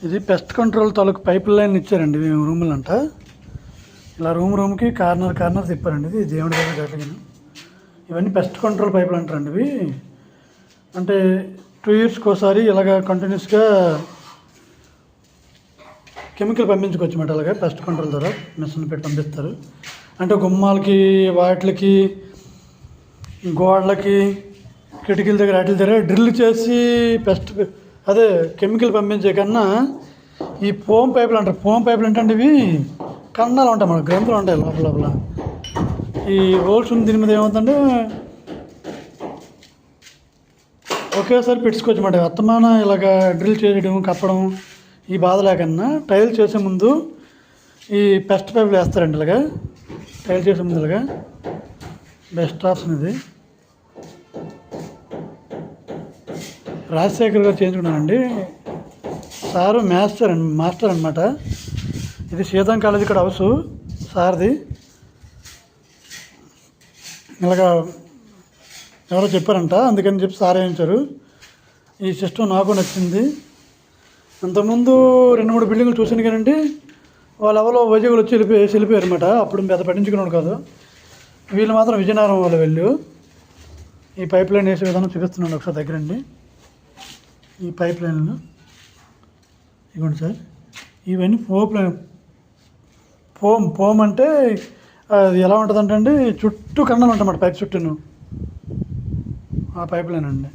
ఇది pest control తాలూకు pipe line ఇచ్చారండి రూములు అంట. ఇలా రూమ్కి కార్నర్ తిప్పారండి. ఇది దేవుడి దగ్గర గట్టిగా. ఇవన్నీ పెస్ట్ కంట్రోల్ పైపులు అంటారండి. ఇవి అంటే 2 yearsకి ఒకసారి ఇలాగ కంటిన్యూస్గా కెమికల్ పంపించుకోవచ్చు అన్నమాట. అలాగే పెస్ట్ కంట్రోల్ ద్వారా మిషన్ పెట్టి పంపిస్తారు. అంటే గుమ్మాలకి, వాటికి, గోడలకి, కిటికీల దగ్గర వాటి దగ్గర డ్రిల్ చేసి అదే కెమికల్ పంపించే కన్నా ఈ ఫోమ్ పైపులు అంటారు. ఫోమ్ పైపులు ఏంటంటే ఇవి కన్నాలు ఉంటాయి, మన గ్రంథులు ఉంటాయి లోపల. ఈ రోల్స్ ఉంది, దీని మీద ఏమవుతుందంటే ఒకేసారి పెట్టుకోవచ్చు అన్నమాట. అత్తమాన ఇలాగ డ్రిల్ చేయడం, కప్పడం ఈ బాధ లేకన్నా టైల్ చేసే ముందు ఈ పెస్ట్ పైపులు వేస్తారండి. ఇలాగా టైల్ చేసే ముందు ఇలాగా బెస్ట్ ఆప్షన్ ఇది. రాజశేఖర్ గారు చేయించుకున్నానండి. సారు మాస్టర్ అనమాట. ఇది సీతం కాలేజీ ఇక్కడ హౌస్ సార్ది. ఇలాగా ఎవరో చెప్పారంట, అందుకని చెప్పి సార్ వేయించారు. ఈ సిస్టమ్ నాకు నచ్చింది. అంతకుముందు 2-3 బిల్డింగ్లు చూసాను కానండి, వాళ్ళు ఎవరో వైజాగ్లో వచ్చి వెళ్ళిపోయారు అనమాట. అప్పుడు పెద్ద పట్టించుకున్నాడు కాదు. వీళ్ళు మాత్రం విజయనగరం వాళ్ళు వెళ్ళు. ఈ పైప్ లైన్ వేసే విధానం చూపిస్తున్నాను ఒకసారి దగ్గరండి. ఈ పైప్ లైన్లు ఇవ్వండి సార్. ఇవన్నీ ఫోమ్ అంటే అది ఎలా ఉంటుందంటే అండి, చుట్టూ కన్నాలు ఉంటాయన్నమాట పైప్ చుట్టూను. ఆ పైప్ లైన్ అండి.